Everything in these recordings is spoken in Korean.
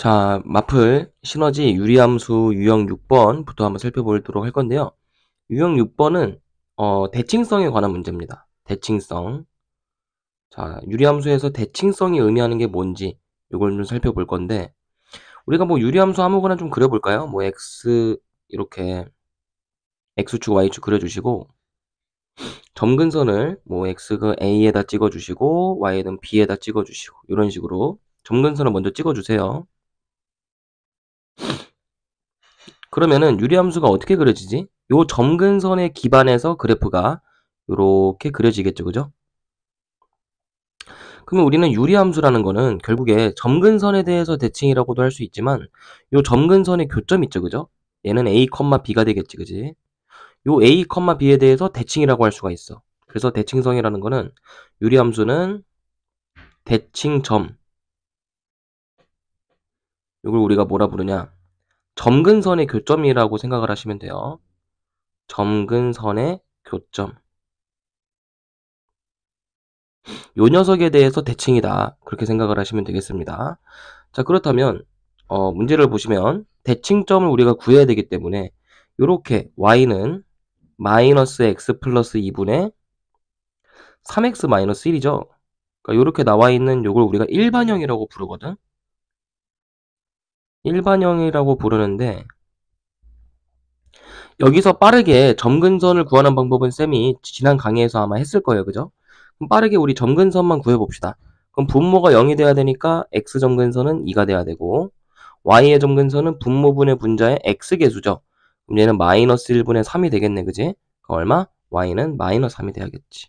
자, 마플 시너지 유리함수 유형 6번부터 한번 살펴보도록 할 건데요. 유형 6번은 대칭성에 관한 문제입니다. 대칭성. 자, 유리함수에서 대칭성이 의미하는 게 뭔지 이걸 좀 살펴볼 건데, 우리가 뭐 유리함수 아무거나 좀 그려볼까요? 뭐 x 이렇게 x축 y축 그려주시고, 점근선을 뭐 x가 a에다 찍어주시고 y는 b에다 찍어주시고, 이런 식으로 점근선을 먼저 찍어주세요. 그러면은 유리함수가 어떻게 그려지지? 요 점근선에 기반해서 그래프가 요렇게 그려지겠죠, 그죠? 그러면 우리는 유리함수라는 거는 결국에 점근선에 대해서 대칭이라고도 할 수 있지만, 요 점근선의 교점 있죠, 그죠? 얘는 a, b가 되겠지, 그지? 요 a, b에 대해서 대칭이라고 할 수가 있어. 그래서 대칭성이라는 거는 유리함수는 대칭점, 요걸 우리가 뭐라 부르냐? 점근선의 교점이라고 생각을 하시면 돼요. 점근선의 교점. 요 녀석에 대해서 대칭이다. 그렇게 생각을 하시면 되겠습니다. 자, 그렇다면 문제를 보시면 대칭점을 우리가 구해야 되기 때문에 요렇게 y는 마이너스 x 플러스 2분의 3x 마이너스 1이죠. 그러니까 요렇게 나와 있는 요걸 우리가 일반형이라고 부르거든. 일반형이라고 부르는데, 여기서 빠르게 점근선을 구하는 방법은 쌤이 지난 강의에서 아마 했을 거예요. 그죠? 그럼 빠르게 우리 점근선만 구해봅시다. 그럼 분모가 0이 돼야 되니까 x 점근선은 2가 돼야 되고, y의 점근선은 분모분의 분자의 x개수죠. 그럼 얘는 마이너스 1분의 3이 되겠네. 그지? 그럼 얼마? y는 마이너스 3이 돼야겠지.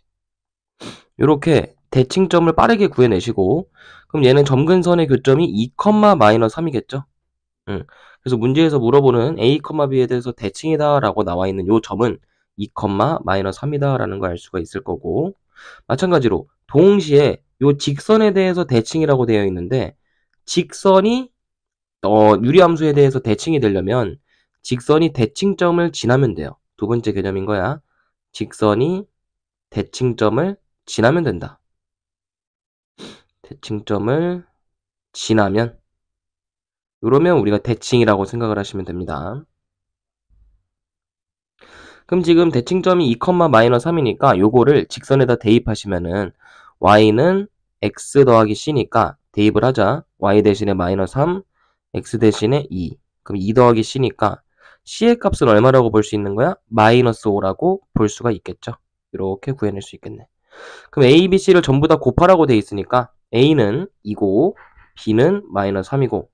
요렇게 대칭점을 빠르게 구해내시고, 그럼 얘는 점근선의 교점이 2, 마이너스 3이겠죠? 그래서 문제에서 물어보는 a, b에 대해서 대칭이다 라고 나와 있는 요 점은 2, 마이너스 3이다 라는 걸 알 수가 있을 거고, 마찬가지로 동시에 요 직선에 대해서 대칭이라고 되어 있는데, 직선이 유리함수에 대해서 대칭이 되려면 직선이 대칭점을 지나면 돼요. 두 번째 개념인 거야. 직선이 대칭점을 지나면 된다. 대칭점을 지나면, 이러면 우리가 대칭이라고 생각을 하시면 됩니다. 그럼 지금 대칭점이 2, 마이너스 3이니까 요거를 직선에다 대입하시면은 y는 x 더하기 c니까 대입을 하자. y 대신에 마이너스 3, x 대신에 2. 그럼 2 더하기 c니까 c의 값은 얼마라고 볼 수 있는 거야? 마이너스 5라고 볼 수가 있겠죠. 이렇게 구해낼 수 있겠네. 그럼 a, b, c를 전부 다 곱하라고 돼 있으니까 a는 2고 b는 마이너스 3이고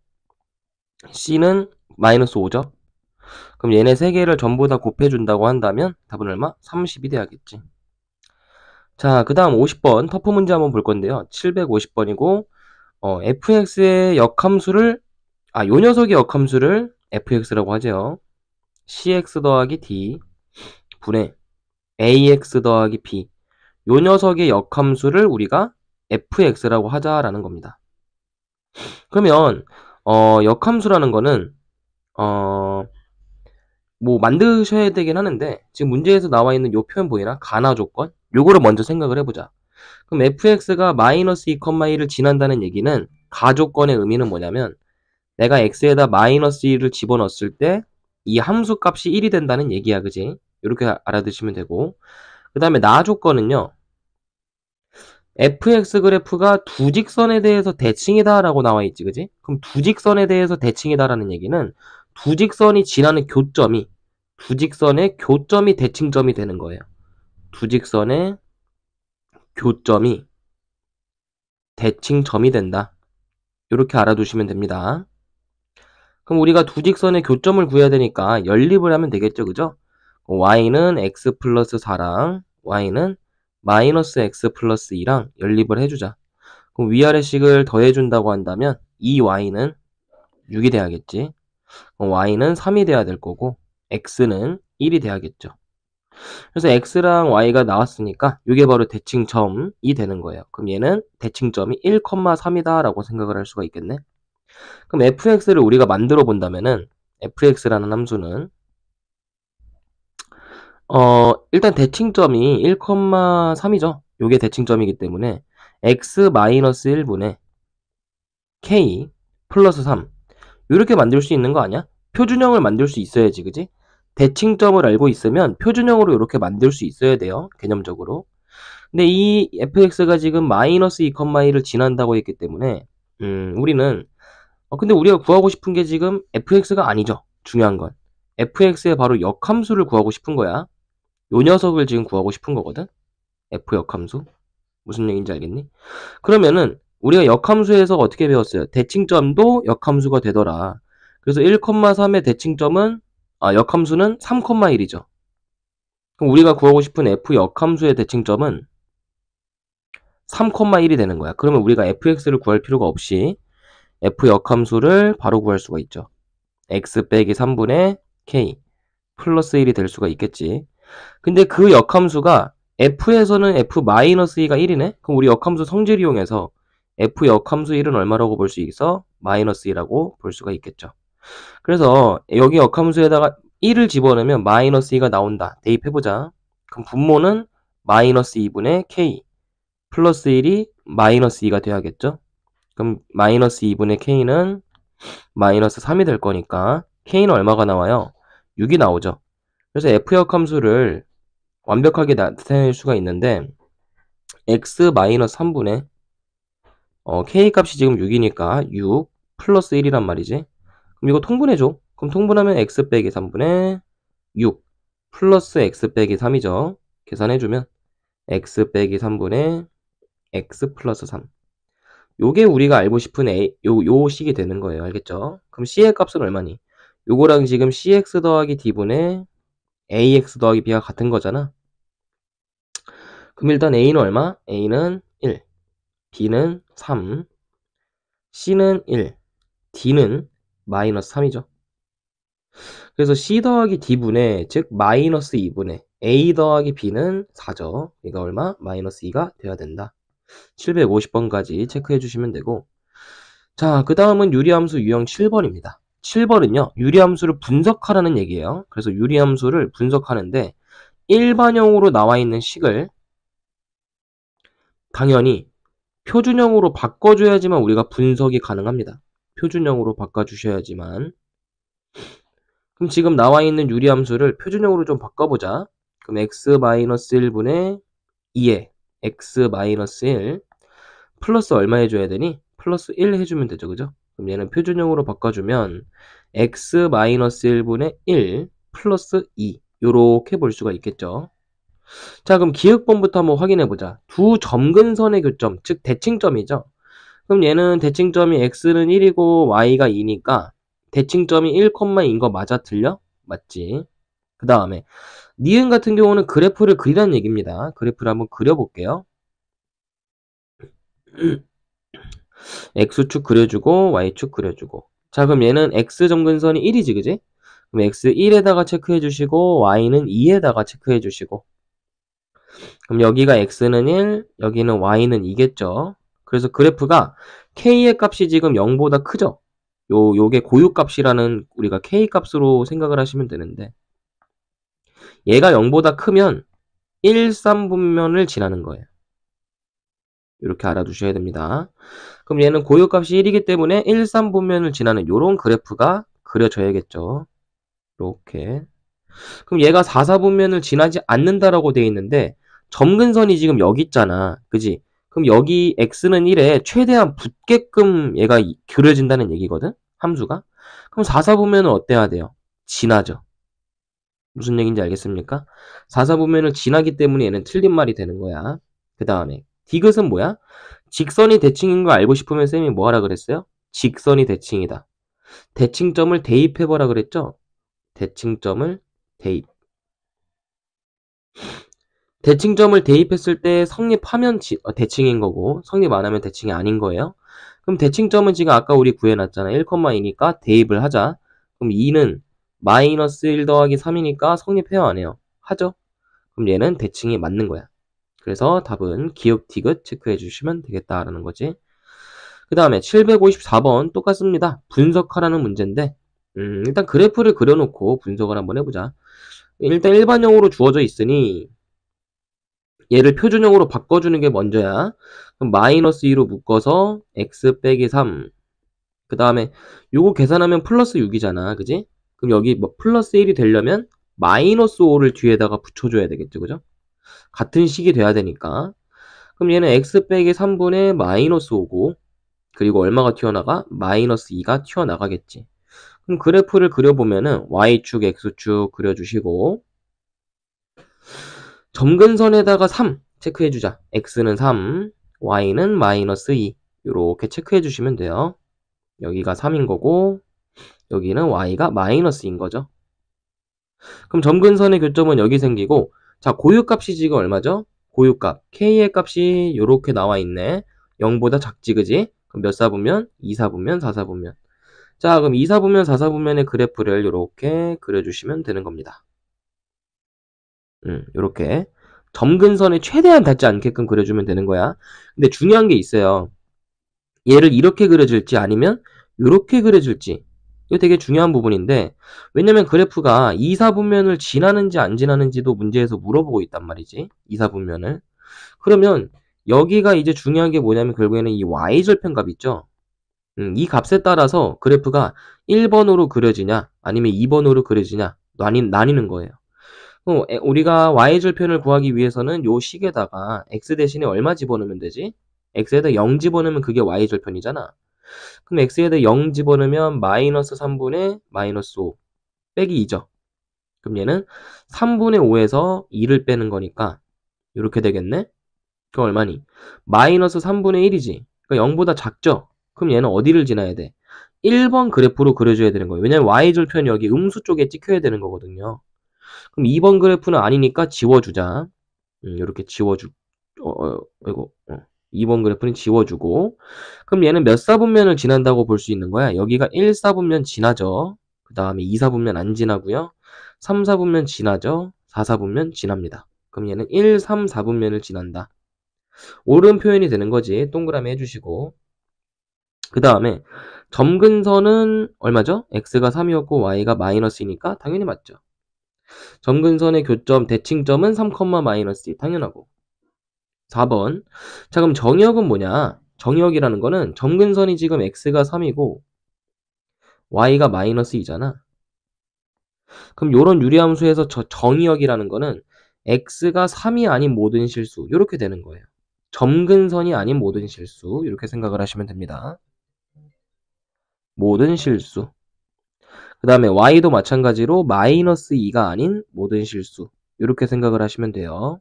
c는 마이너스 5죠. 그럼 얘네 세 개를 전부 다 곱해준다고 한다면 답은 얼마? 30이 돼야겠지. 자, 그 다음 50번 터프 문제 한번 볼 건데요. 750번이고 fx의 역함수를 요 녀석의 역함수를 fx라고 하죠. cx 더하기 d 분의 ax 더하기 b, 요 녀석의 역함수를 우리가 fx라고 하자라는 겁니다. 그러면 역함수라는 거는 뭐 만드셔야 되긴 하는데, 지금 문제에서 나와 있는 요 표현 보이나? 가나 조건? 요거를 먼저 생각을 해보자. 그럼 fx가 마이너스 2, 1을 지난다는 얘기는 가조건의 의미는 뭐냐면, 내가 x에다 마이너스 1을 집어넣었을 때 이 함수 값이 1이 된다는 얘기야. 그지? 이렇게 알아두시면 되고, 그 다음에 나 조건은요, fx 그래프가 두 직선에 대해서 대칭이다 라고 나와 있지. 그지? 그럼 두 직선에 대해서 대칭이다 라는 얘기는 두 직선이 지나는 교점이, 두 직선의 교점이 대칭점이 되는 거예요. 두 직선의 교점이 대칭점이 된다. 이렇게 알아두시면 됩니다. 그럼 우리가 두 직선의 교점을 구해야 되니까 연립을 하면 되겠죠. 그죠? y는 x 플러스 4랑 y는 마이너스 x 플러스 2랑 연립을 해주자. 그럼 위아래식을 더해준다고 한다면 이 y는 6이 돼야겠지. 그럼 y는 3이 돼야 될 거고 x는 1이 돼야겠죠. 그래서 x랑 y가 나왔으니까 이게 바로 대칭점이 되는 거예요. 그럼 얘는 대칭점이 1, 3이다 라고 생각을 할 수가 있겠네. 그럼 fx를 우리가 만들어 본다면은 fx라는 함수는 일단 대칭점이 1, 3이죠. 요게 대칭점이기 때문에 x 마이너스 1분의 k 플러스 3. 이렇게 만들 수 있는 거 아니야? 표준형을 만들 수 있어야지, 그지? 대칭점을 알고 있으면 표준형으로 이렇게 만들 수 있어야 돼요, 개념적으로. 근데 이 fx가 지금 마이너스 2,1을 지난다고 했기 때문에 우리는 근데 우리가 구하고 싶은 게 지금 fx가 아니죠. 중요한 건 fx의 바로 역함수를 구하고 싶은 거야. 요 녀석을 지금 구하고 싶은 거거든. f 역함수. 무슨 얘기인지 알겠니? 그러면은 우리가 역함수에서 어떻게 배웠어요? 대칭점도 역함수가 되더라. 그래서 1,3의 대칭점은 역함수는 3,1이죠. 그럼 우리가 구하고 싶은 f 역함수의 대칭점은 3,1이 되는 거야. 그러면 우리가 fx를 구할 필요가 없이 f 역함수를 바로 구할 수가 있죠. x 빼기 3분의 k 플러스 1이 될 수가 있겠지. 근데 그 역함수가 f에서는 f-2가 1이네? 그럼 우리 역함수 성질 이용해서 f 역함수 1은 얼마라고 볼 수 있어? 마이너스 2라고 볼 수가 있겠죠. 그래서 여기 역함수에다가 1을 집어넣으면 마이너스 2가 나온다. 대입해보자. 그럼 분모는 마이너스 2분의 k 플러스 1이 마이너스 2가 돼야겠죠? 그럼 마이너스 2분의 k는 마이너스 3이 될 거니까 k는 얼마가 나와요? 6이 나오죠. 그래서 f역함수를 완벽하게 나타낼 수가 있는데 x 마이너스 3분의 k 값이 지금 6이니까 6 플러스 1이란 말이지. 그럼 이거 통분해줘. 그럼 통분하면 x 빼기 3분의 6 플러스 x 빼기 3이죠. 계산해주면 x 빼기 3분의 x 플러스 3. 요게 우리가 알고 싶은 요 식이 되는 거예요. 알겠죠? 그럼 c의 값은 얼마니? 요거랑 지금 cx 더하기 d분의 ax 더하기 b가 같은 거잖아. 그럼 일단 a는 얼마? a는 1, b는 3, c는 1, d는 마이너스 3이죠. 그래서 c 더하기 d분의 즉 마이너스 2분의 a 더하기 b는 4죠. 이거 얼마? 마이너스 2가 돼야 된다. 750번까지 체크해 주시면 되고, 자, 그 다음은 유리함수 유형 7번입니다. 7번은요, 유리함수를 분석하라는 얘기예요. 그래서 유리함수를 분석하는데 일반형으로 나와 있는 식을 당연히 표준형으로 바꿔줘야지만 우리가 분석이 가능합니다. 표준형으로 바꿔주셔야지만. 그럼 지금 나와 있는 유리함수를 표준형으로 좀 바꿔보자. 그럼 x-1분의 2에 x-1 플러스 얼마 해줘야 되니? 플러스 1 해주면 되죠. 그죠? 그럼 얘는 표준형으로 바꿔주면 x-1분의 1 플러스 2 요렇게 볼 수가 있겠죠. 자, 그럼 기억번부터 한번 확인해보자. 두 점근선의 교점, 즉 대칭점이죠. 그럼 얘는 대칭점이 x는 1이고 y가 2니까 대칭점이 1,2인 거 맞아? 틀려? 맞지? 그 다음에 니은 같은 경우는 그래프를 그리라는 얘기입니다. 그래프를 한번 그려볼게요. x축 그려주고 y축 그려주고. 자, 그럼 얘는 x점근선이 1이지, 그지? 그럼 x1에다가 체크해주시고 y는 2에다가 체크해주시고. 그럼 여기가 x는 1, 여기는 y는 2겠죠. 그래서 그래프가 k의 값이 지금 0보다 크죠? 요게 고유값이라는 우리가 k 값으로 생각을 하시면 되는데, 얘가 0보다 크면 1, 3분면을 지나는 거예요. 이렇게 알아두셔야 됩니다. 그럼 얘는 고유값이 1이기 때문에 1, 3분면을 지나는 요런 그래프가 그려져야겠죠. 이렇게. 그럼 얘가 4, 4분면을 지나지 않는다라고 되어 있는데 점근선이 지금 여기 있잖아. 그지? 그럼 여기 x는 1에 최대한 붙게끔 얘가 그려진다는 얘기거든? 함수가. 그럼 4, 4분면은 어때야 돼요? 지나죠. 무슨 얘기인지 알겠습니까? 4, 4분면을 지나기 때문에 얘는 틀린 말이 되는 거야. 그 다음에 디귿은 뭐야? 직선이 대칭인 거 알고 싶으면 쌤이 뭐 하라 그랬어요? 직선이 대칭이다. 대칭점을 대입해보라 그랬죠? 대칭점을 대입. 대칭점을 대입했을 때 성립하면 대칭인 거고 성립 안 하면 대칭이 아닌 거예요. 그럼 대칭점은 지금 아까 우리 구해놨잖아. 1,2니까 대입을 하자. 그럼 2는 마이너스 1 더하기 3이니까 성립해요 안 해요? 하죠. 그럼 얘는 대칭이 맞는 거야. 그래서 답은 기역 디귿 체크해 주시면 되겠다라는 거지. 그 다음에 754번 똑같습니다. 분석하라는 문제인데 일단 그래프를 그려놓고 분석을 한번 해보자. 일단 일반형으로 주어져 있으니 얘를 표준형으로 바꿔주는 게 먼저야. 그럼 마이너스 2로 묶어서 x 빼기 3 그 다음에 요거 계산하면 플러스 6이잖아. 그지? 그럼 여기 뭐 플러스 1이 되려면 마이너스 5를 뒤에다가 붙여줘야 되겠죠. 그죠? 같은 식이 돼야 되니까. 그럼 얘는 x 빼기 3분의 마이너스 5고, 그리고 얼마가 튀어나가? 마이너스 2가 튀어나가겠지. 그럼 그래프를 그려보면은 y축, x축 그려주시고, 점근선에다가 3 체크해주자. x는 3, y는 마이너스 2. 이렇게 체크해주시면 돼요. 여기가 3인 거고, 여기는 y가 마이너스인 거죠. 그럼 점근선의 교점은 여기 생기고, 자, 고유값이 지금 얼마죠? 고유값 k의 값이 이렇게 나와 있네. 0보다 작지, 그지? 그럼 몇 사분면? 2사분면, 4사분면. 자, 그럼 2사분면, 4사분면의 그래프를 이렇게 그려주시면 되는 겁니다. 이렇게 점근선에 최대한 닿지 않게끔 그려주면 되는 거야. 근데 중요한 게 있어요. 얘를 이렇게 그려줄지 아니면 이렇게 그려줄지. 이거 되게 중요한 부분인데, 왜냐면 그래프가 2사분면을 지나는지 안 지나는지도 문제에서 물어보고 있단 말이지. 2사분면을. 그러면 여기가 이제 중요한 게 뭐냐면 결국에는 이 y절편값 있죠. 이 값에 따라서 그래프가 1번으로 그려지냐 아니면 2번으로 그려지냐 나뉘는 거예요. 우리가 y절편을 구하기 위해서는 요 식에다가 x 대신에 얼마 집어넣으면 되지? x에다 0 집어넣으면 그게 y절편이잖아. 그럼 x에다 0 집어넣으면 마이너스 3분의 마이너스 5 빼기 2죠. 그럼 얘는 3분의 5에서 2를 빼는 거니까 이렇게 되겠네? 그럼 얼마니? 마이너스 3분의 1이지. 그러니까 0보다 작죠? 그럼 얘는 어디를 지나야 돼? 1번 그래프로 그려줘야 되는 거예요. 왜냐면 y절편이 여기 음수 쪽에 찍혀야 되는 거거든요. 그럼 2번 그래프는 아니니까 지워주자. 이렇게 이거 2번 그래프는 지워주고, 그럼 얘는 몇 사분면을 지난다고 볼 수 있는 거야? 여기가 1사분면 지나죠. 그 다음에 2사분면 안 지나고요. 3사분면 지나죠. 4사분면 지납니다. 그럼 얘는 1, 3, 4분면을 지난다. 옳은 표현이 되는 거지. 동그라미 해주시고, 그 다음에 점근선은 얼마죠? x가 3이었고 y가 마이너스이니까 당연히 맞죠. 점근선의 교점 대칭점은 3, 마이너스 2 당연하고. 4번. 자, 그럼 정의역은 뭐냐? 정의역이라는 거는 점근선이 지금 x가 3이고 y가 마이너스 2잖아. 그럼 요런 유리함수에서 저 정의역이라는 거는 x가 3이 아닌 모든 실수 이렇게 되는 거예요. 점근선이 아닌 모든 실수 이렇게 생각을 하시면 됩니다. 모든 실수. 그 다음에 y도 마찬가지로 마이너스 2가 아닌 모든 실수 이렇게 생각을 하시면 돼요.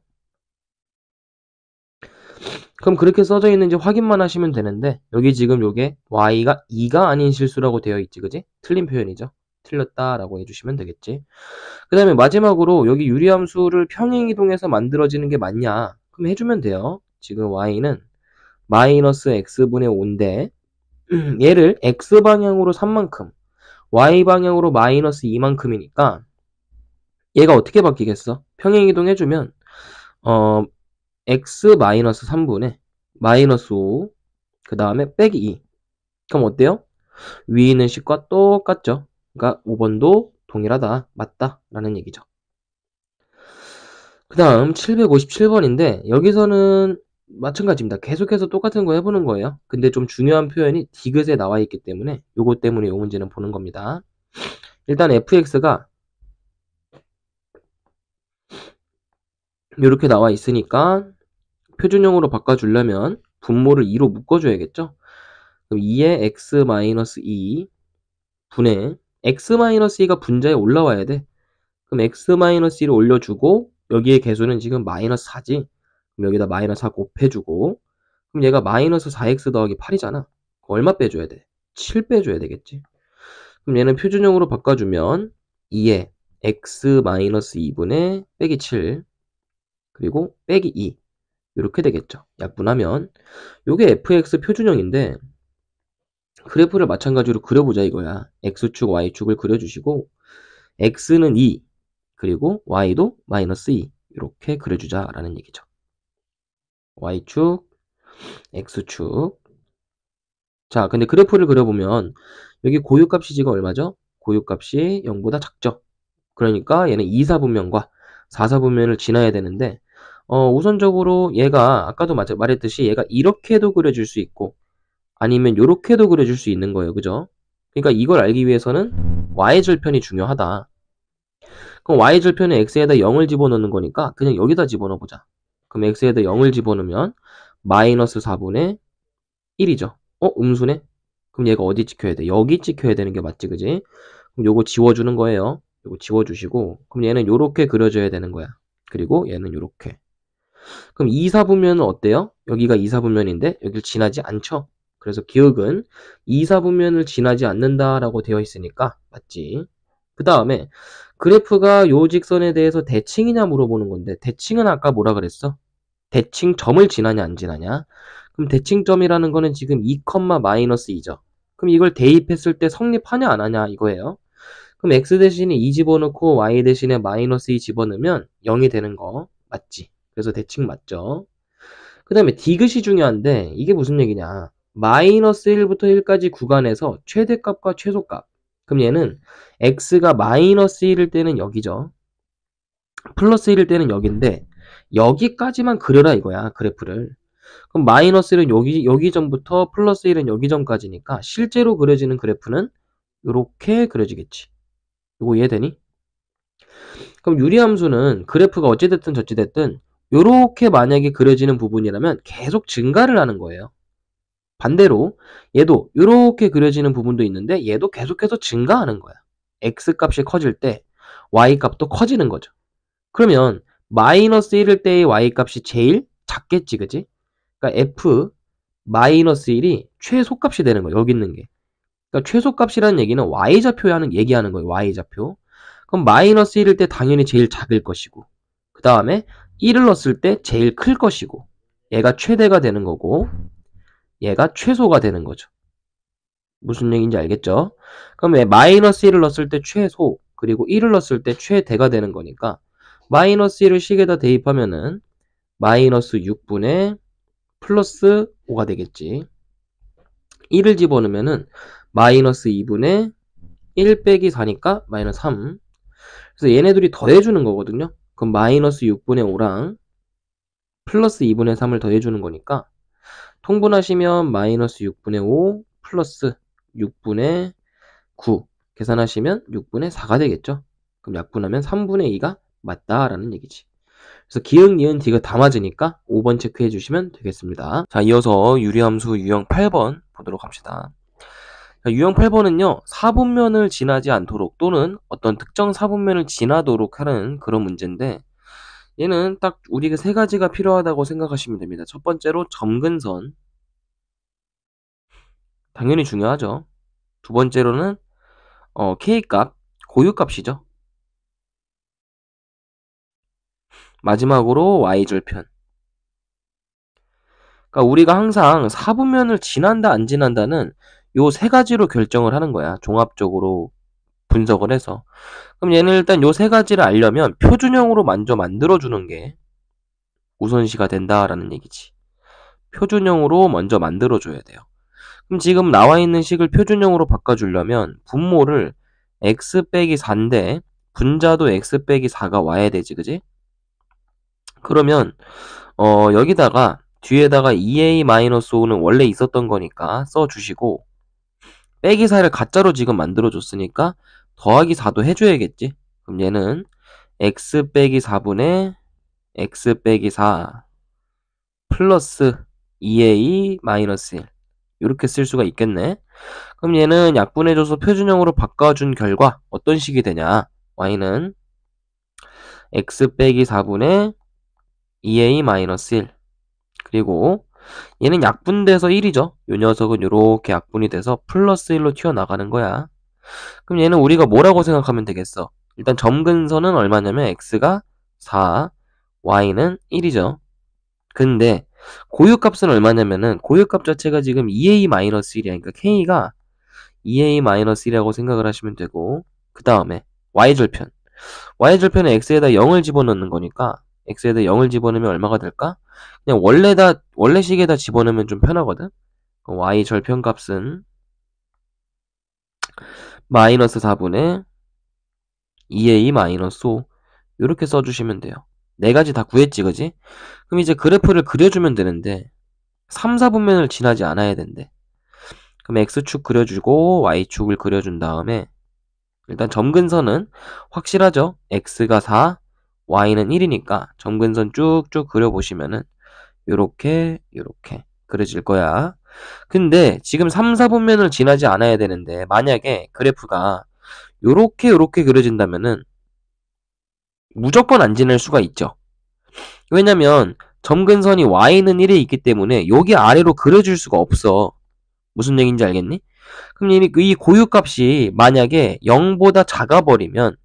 그럼 그렇게 써져 있는지 확인만 하시면 되는데 여기 지금 요게 y가 2가 아닌 실수라고 되어 있지, 그지? 틀린 표현이죠. 틀렸다라고 해주시면 되겠지. 그 다음에 마지막으로 여기 유리함수를 평행이동해서 만들어지는 게 맞냐? 그럼 해주면 돼요. 지금 y는 마이너스 x분의 5인데 얘를 x방향으로 3만큼 y방향으로 마이너스 2만큼이니까 얘가 어떻게 바뀌겠어? 평행이동 해주면 x 마이너스 3분의 마이너스 5 그 다음에 빼기 2 그럼 어때요? 위에 있는 식과 똑같죠? 그러니까 5번도 동일하다, 맞다 라는 얘기죠. 그 다음 757번인데 여기서는 마찬가지입니다. 계속해서 똑같은 거 해보는 거예요. 근데 좀 중요한 표현이 디귿에 나와 있기 때문에 요거 때문에 요 문제는 보는 겁니다. 일단 fx가 이렇게 나와 있으니까 표준형으로 바꿔주려면 분모를 2로 묶어줘야겠죠? 그럼 2에 x-2 분의 x-2가 분자에 올라와야 돼. 그럼 x-2를 올려주고 여기에 개수는 지금 마이너스 4지. 그럼 여기다 마이너스 4 곱해주고 그럼 얘가 마이너스 4x 더하기 8이잖아. 얼마 빼줘야 돼? 7 빼줘야 되겠지. 그럼 얘는 표준형으로 바꿔주면 2에 x-2분의 빼기 7 그리고 빼기 2 이렇게 되겠죠. 약분하면 요게 fx 표준형인데 그래프를 마찬가지로 그려보자 이거야. x축, y축을 그려주시고 x는 2 그리고 y도 마이너스 2 이렇게 그려주자라는 얘기죠. y축, x축. 자, 근데 그래프를 그려보면 여기 고유값이 지금 얼마죠? 고유값이 0보다 작죠. 그러니까 얘는 2사분면과 4사분면을 지나야 되는데 우선적으로 얘가 아까도 말했듯이 얘가 이렇게도 그려줄 수 있고 아니면 요렇게도 그려줄 수 있는 거예요. 그죠? 그러니까 이걸 알기 위해서는 y절편이 중요하다. 그럼 y절편에 x에다 0을 집어넣는 거니까 그냥 여기다 집어넣어보자. 그럼 x에다 0을 집어넣으면 마이너스 4분의 1이죠. 음수네? 그럼 얘가 어디 찍혀야 돼? 여기 찍혀야 되는 게 맞지, 그지? 그럼 요거 지워주는 거예요. 요거 지워주시고, 그럼 얘는 요렇게 그려줘야 되는 거야. 그리고 얘는 요렇게. 그럼 2사분면은 어때요? 여기가 2사분면인데 여길 지나지 않죠? 그래서 기억은 2사분면을 지나지 않는다라고 되어 있으니까 맞지? 그 다음에 그래프가 요 직선에 대해서 대칭이냐 물어보는 건데 대칭은 아까 뭐라 그랬어? 대칭점을 지나냐 안 지나냐? 그럼 대칭점이라는 거는 지금 2, 마이너스 2죠. 그럼 이걸 대입했을 때 성립하냐 안 하냐 이거예요. 그럼 x 대신에 2 집어넣고 y 대신에 마이너스 2 집어넣으면 0이 되는 거 맞지? 그래서 대칭 맞죠? 그 다음에 디귿이 중요한데 이게 무슨 얘기냐? 마이너스 1부터 1까지 구간에서 최대값과 최소값. 그럼 얘는 x가 마이너스 1일 때는 여기죠. 플러스 1일 때는 여기인데 여기까지만 그려라 이거야 그래프를. 그럼 마이너스 1은 여기 전부터 플러스 1은 여기 전까지니까 실제로 그려지는 그래프는 이렇게 그려지겠지. 이거 이해되니? 그럼 유리함수는 그래프가 어찌됐든 저찌됐든 이렇게 만약에 그려지는 부분이라면 계속 증가를 하는 거예요. 반대로 얘도 이렇게 그려지는 부분도 있는데 얘도 계속해서 증가하는 거야. x값이 커질 때 y값도 커지는 거죠. 그러면 마이너스 1일 때의 y값이 제일 작겠지, 그지? 그러니까 f 마이너스 1이 최소값이 되는 거예요. 여기 있는 게. 그러니까 최소값이라는 얘기는 y좌표 얘기하는 거예요. y좌표. 그럼 마이너스 1일 때 당연히 제일 작을 것이고 그 다음에 1을 넣었을 때 제일 클 것이고 얘가 최대가 되는 거고 얘가 최소가 되는 거죠. 무슨 얘기인지 알겠죠? 그럼 마이너스 1을 넣었을 때 최소 그리고 1을 넣었을 때 최대가 되는 거니까 마이너스 1을 식에다 대입하면은 마이너스 6분의 플러스 5가 되겠지. 1을 집어넣으면은 마이너스 2분의 1 빼기 4니까 마이너스 3. 그래서 얘네들이 더해주는 거거든요. 그럼 마이너스 6분의 5랑 플러스 2분의 3을 더해주는 거니까 통분하시면 마이너스 6분의 5 플러스 6분의 9 계산하시면 6분의 4가 되겠죠. 그럼 약분하면 3분의 2가 맞다라는 얘기지. 그래서 기역, 니은, 디귿 다 맞으니까 5번 체크해 주시면 되겠습니다. 자, 이어서 유리함수 유형 8번 보도록 합시다. 자, 유형 8번은요. 사분면을 지나지 않도록 또는 어떤 특정 사분면을 지나도록 하는 그런 문제인데 얘는 딱 우리가 세 가지가 필요하다고 생각하시면 됩니다. 첫 번째로 점근선. 당연히 중요하죠. 두 번째로는 K값, 고유값이죠. 마지막으로 Y절편. 그러니까 우리가 항상 사분면을 지난다 안 지난다는 요 세 가지로 결정을 하는 거야. 종합적으로 분석을 해서. 그럼 얘는 일단 요 세 가지를 알려면 표준형으로 먼저 만들어주는 게 우선시가 된다라는 얘기지. 표준형으로 먼저 만들어줘야 돼요. 그럼 지금 나와 있는 식을 표준형으로 바꿔주려면 분모를 x 빼기 4인데 분자도 x 빼기 4가 와야 되지, 그지? 그러면 여기다가 뒤에다가 2a-5는 원래 있었던 거니까 써주시고 빼기 4를 가짜로 지금 만들어줬으니까 더하기 4도 해줘야겠지? 그럼 얘는 x 빼기 4분의 x 빼기 4 플러스 2a-1 이렇게 쓸 수가 있겠네. 그럼 얘는 약분해줘서 표준형으로 바꿔준 결과 어떤 식이 되냐? y는 x 빼기 4분의 2a-1 그리고 얘는 약분돼서 1이죠. 요 녀석은 이렇게 약분이 돼서 플러스 1로 튀어나가는 거야. 그럼 얘는 우리가 뭐라고 생각하면 되겠어? 일단 점근선은 얼마냐면 x가 4, y는 1이죠. 근데 고유값은 얼마냐면은 고유값 자체가 지금 2a-1이야. 그러니까 k가 2a-1이라고 생각을 하시면 되고 그 다음에 y절편. y절편에 x에다 0을 집어넣는 거니까 x에다 0을 집어넣으면 얼마가 될까? 그냥 원래 식에다 집어넣으면 좀 편하거든. y절편 값은 마이너스 4분의 2a-5 이렇게 써주시면 돼요. 네 가지 다 구했지, 그지? 그럼 이제 그래프를 그려주면 되는데 3, 4분면을 지나지 않아야 된대. 그럼 X축 그려주고 Y축을 그려준 다음에 일단 점근선은 확실하죠? X가 4, Y는 1이니까 점근선 쭉쭉 그려보시면은 요렇게 그려질 거야. 근데 지금 3, 4분면을 지나지 않아야 되는데 만약에 그래프가 요렇게 그려진다면은 무조건 안 지날 수가 있죠. 왜냐면 점근선이 Y는 1에 있기 때문에 여기 아래로 그려줄 수가 없어. 무슨 얘기인지 알겠니? 그럼 이 고유값이 만약에 0보다 작아버리면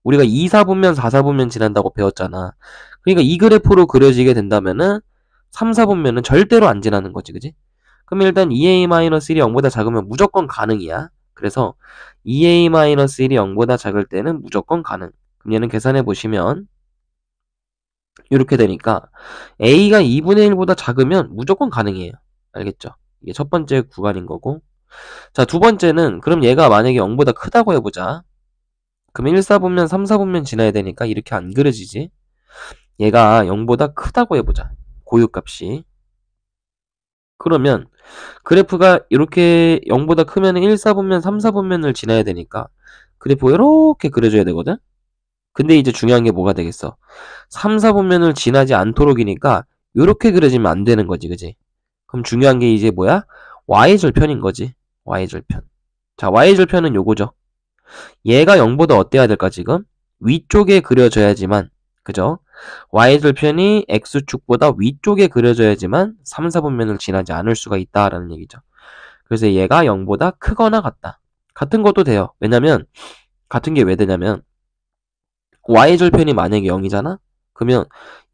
우리가 2, 4분면, 4, 4분면 지난다고 배웠잖아. 그러니까 이 그래프로 그려지게 된다면은 3, 4분면은 절대로 안 지나는 거지, 그지? 그럼 일단 2a-1이 0보다 작으면 무조건 가능이야. 그래서 2a-1이 0보다 작을 때는 무조건 가능. 그럼 얘는 계산해 보시면 이렇게 되니까 a가 2분의 1보다 작으면 무조건 가능해요. 알겠죠? 이게 첫 번째 구간인 거고. 자, 두 번째는 그럼 얘가 만약에 0보다 크다고 해보자. 그럼 1, 4분면, 3, 4분면 지나야 되니까 이렇게 안 그려지지. 얘가 0보다 크다고 해보자. 고유값이. 그러면 그래프가 이렇게 0보다 크면 1, 4분면, 3, 4분면을 지나야 되니까 그래프가 이렇게 그려줘야 되거든? 근데 이제 중요한 게 뭐가 되겠어? 3, 4분면을 지나지 않도록이니까 이렇게 그려지면 안 되는 거지, 그지? 그럼 중요한 게 이제 뭐야? Y절편인 거지. Y절편. 자, Y절편은 요거죠. 얘가 0보다 어때야 될까, 지금? 위쪽에 그려져야지만, 그죠? Y절편이 X축보다 위쪽에 그려져야지만 3, 4분면을 지나지 않을 수가 있다라는 얘기죠. 그래서 얘가 0보다 크거나 같다. 같은 것도 돼요. 왜냐면, 같은 게 왜 되냐면, Y절편이 만약에 0이잖아? 그러면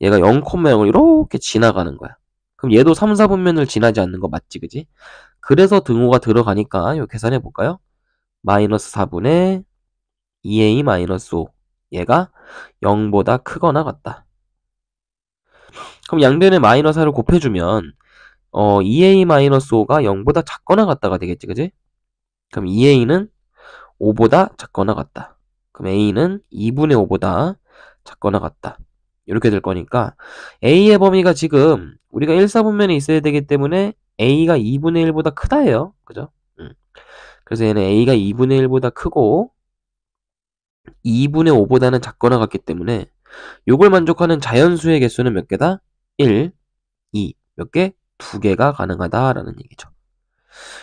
얘가 0,0을 이렇게 지나가는 거야. 그럼 얘도 3, 4분면을 지나지 않는 거 맞지, 그지? 그래서 등호가 들어가니까 이거 계산해 볼까요? 마이너스 4분의 2a 마이너스 5. 얘가 0보다 크거나 같다. 그럼 양변에 마이너스 4를 곱해주면 2a 마이너스 5가 0보다 작거나 같다가 되겠지, 그지? 그럼 2a는 5보다 작거나 같다. 그럼 a는 2분의 5보다 작거나 같다. 이렇게 될 거니까 a의 범위가 지금 우리가 1, 4분면에 있어야 되기 때문에 a가 2분의 1보다 크다 해요. 그죠? 그래서 얘는 a가 2분의 1보다 크고 2분의 5보다는 작거나 같기 때문에 요걸 만족하는 자연수의 개수는 몇 개다? 1, 2, 몇 개? 2개가 가능하다라는 얘기죠.